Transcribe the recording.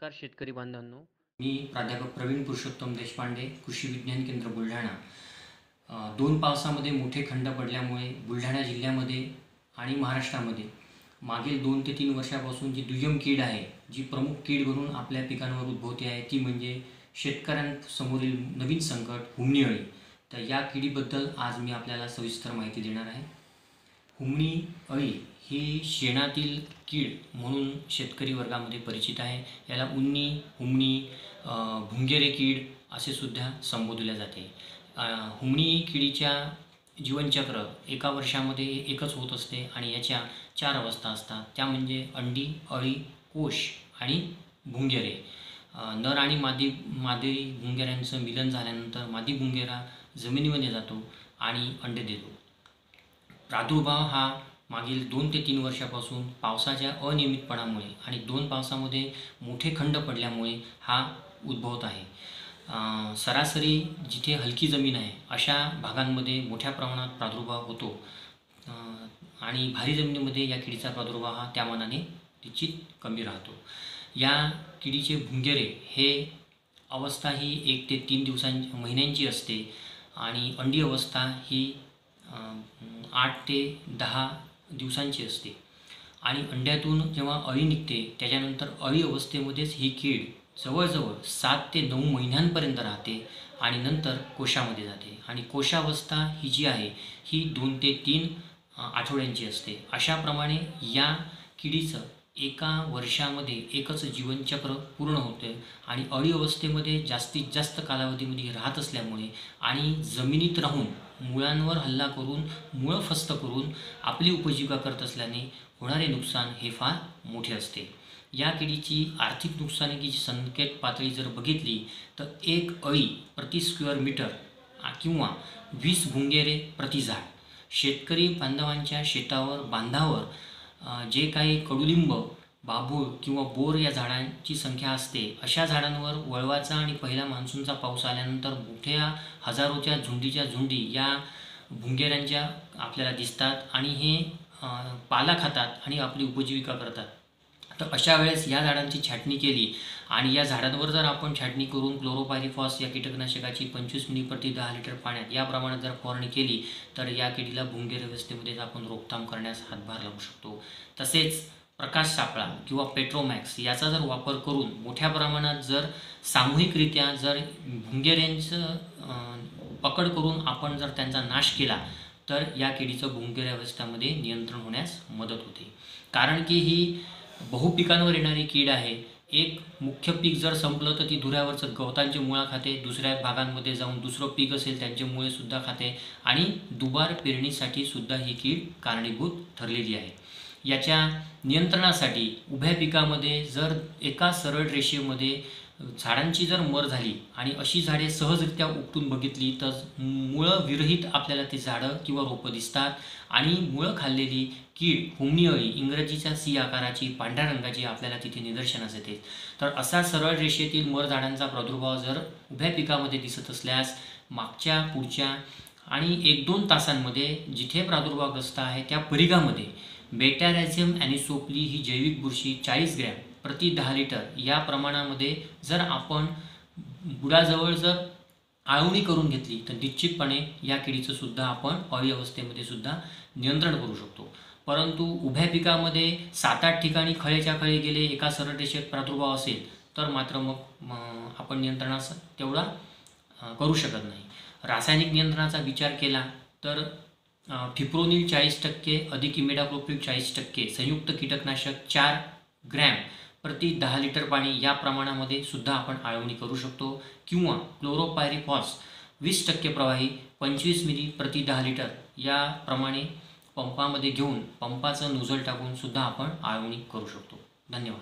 नमस्कार शेतकरी बांधवांनो. मी प्राध्यापक प्रवीण पुरुषोत्तम देशपांडे, कृषी विज्ञान केंद्र बुलढाणा. 2 पावसामध्ये मोठे खंड पडल्यामुळे बुलढाणा जिल्ह्यामध्ये आणि महाराष्ट्रामध्ये मागील 2 ते 3 वर्षापासून जी दुय्यम कीड आहे, जी प्रमुख कीड म्हणून आपल्या पिकांवर उद्भवते आहे, ती म्हणजे शेतकऱ्यांसमोरील नवीन संकट हुमणी अळी. तर या किडीबद्दल आज मी आपल्याला सविस्तर माहिती देणार आहे. हुमणी अळी ही शेणातील कीड म्हणून शेतकरी वर्गामध्ये परिचित आहे. याला उन्नी, हुमणी, भुंगेरे कीड असे सुद्धा संबोधले जाते. हुमणी किडीच्या जीवनचक्र एका वर्षामध्ये एकच होत असते आणि याच्या 4 अवस्था असतात. त्या म्हणजे अंडी, अळी, कोश आणि भुंगेरे. नर आणि मादी भुंगेऱ्यांचं मिलन झाल्यानंतर मादी भुंगेरा जमिनीमध्ये जातो आणि अंडे देतो. प्रादुर्भाव हा मागील 2 ते 3 वर्षापासून पावसाच्या अनियमितपणामुळे आणि 2 पावसामध्ये मोठे खंड पडल्यामुळे हा उद्भवत आहे. सरासरी जिथे हलकी जमीन आहे अशा भागांमध्ये मोठ्या प्रमाणात प्रादुर्भाव होतो आणि भारी जमिनीमध्ये या किडीचा प्रादुर्भाव हा त्या मानाने निश्चित कमी राहतो. या किडीचे भुंगेरे हे अवस्था ही 1 ते 3 महिन्यांची असते आणि अंडी अवस्था ही 8 ते 10 दिवसांची असते आणि अंड्यातून जेव्हा अळी निघते त्याच्यानंतर अळी अवस्थेमध्येच ही कीड जवळजवळ 7 ते 9 महिन्यांपर्यंत राहते आणि नंतर कोशामध्ये जाते आणि कोशावस्था ही जी आहे ही 2 ते 3 आठवड्यांची असते. अशाप्रमाणे या किडीचं एका वर्षामध्ये एकच जीवनचक्र पूर्ण होते आणि अळी अवस्थेमध्ये जास्तीत जास्त कालावधीमध्ये राहत असल्यामुळे आणि जमिनीत राहून मुळांवर हल्ला करून मुळं फस्त करून आपली उपजीविका करत असल्याने होणारे नुकसान हे फार मोठे असते. या किडीची आर्थिक नुकसानीची संकेत पातळी जर बघितली तर 1 अळी प्रति स्क्वेअर मीटर किंवा 20 भुंगेरे प्रति झाड. शेतकरी बांधवांच्या शेतावर बांधावर जे काही कडुलिंब, बाभूळ किंवा बोर या झाडांची संख्या असते अशा झाडांवर वळवाचा आणि पहिला मान्सूनचा पाऊस आल्यानंतर मोठ्या हजारोच्या झुंडीच्या झुंडी या भुंगेऱ्यांच्या आपल्याला दिसतात आणि हे पाला खातात आणि आपली उपजीविका करतात. तर अशा वेळेस या झाडांची छाटणी केली आणि या झाडांवर जर आपण छाटणी करून क्लोरोपायरिफॉस या कीटकनाशकाची 25 मिली प्रति 10 लिटर पाण्यात या प्रमाणात जर फवारणी केली तर या किडीला भुंगेर व्यवस्थेमध्ये आपण रोकथाम करण्यास हातभार लावू शकतो. तसेच प्रकाश सापळा किंवा पेट्रोमॅक्स याचा जर वापर करून मोठ्या प्रमाणात जर सामूहिकरित्या जर भुंगेऱ्यांचं पकड करून आपण जर त्यांचा नाश केला तर या किडीचं भुंगेऱ्या अवस्थेमध्ये नियंत्रण होण्यास मदत होते. कारण की ही बहुपिकांवर येणारी कीड आहे. एक मुख्य पीक जर संपलं तर ती धुऱ्यावरचं गवतांचे मुळा खाते, दुसऱ्या भागांमध्ये जाऊन दुसरं पीक असेल त्यांचे मुळे सुद्धा खाते आणि दुबार पेरणीसाठी सुद्धा ही कीड कारणीभूत ठरलेली आहे. याच्या नियंत्रणासाठी उभ्या पिकामध्ये जर एका सरळ रेषेमध्ये झाडांची जर मर झाली आणि अशी झाडे सहजरित्या उपटून बघितली तर मुळं विरहित आपल्याला ते झाडं किंवा रोपं दिसतात आणि मुळं खाल्लेली कीड हुमणी अळी इंग्रजीच्या सी आकाराची पांढऱ्या रंगाची आपल्याला तिथे निदर्शनास येते. तर असा सरळ रेषेतील मर झाडांचा प्रादुर्भाव जर उभ्या पिकामध्ये दिसत असल्यास मागच्या पुढच्या आणि 1-2 तासांमध्ये जिथे प्रादुर्भावग्रस्त आहे त्या परिघामध्ये बेटारॅझियम ॲनिसोप्ली ही जैविक बुरशी 40 ग्रॅम प्रति 10 लिटर या प्रमाणामध्ये जर आपण बुडाजवळ जर आळवणी करून घेतली तर निश्चितपणे या किडीचं सुद्धा आपण अळी अवस्थेमध्ये सुद्धा नियंत्रण करू शकतो. परंतु उभ्या पिकामध्ये 7-8 ठिकाणी खळेच्या खळे गेले एका सरळ रेषेत प्रादुर्भाव असेल तर मात्र मग आपण नियंत्रणास तेवढा करू शकत नाही. रासायनिक नियंत्रणाचा विचार केला तर फिप्रोनिल 40% अधिक इमिडाक्लोप्रिड 40% संयुक्त कीटकनाशक 4 ग्रॅम प्रति 10 लिटर पाणी या प्रमाणामध्ये सुद्धा आपण आळवणी करू शकतो किंवा क्लोरोपायरिफॉस 20% प्रवाही 25 मिली प्रति 10 लिटर या प्रमाणे पंपामध्ये घेऊन पंपाचं नोझल टाकून सुद्धा आपण आळवणी करू शकतो. धन्यवाद.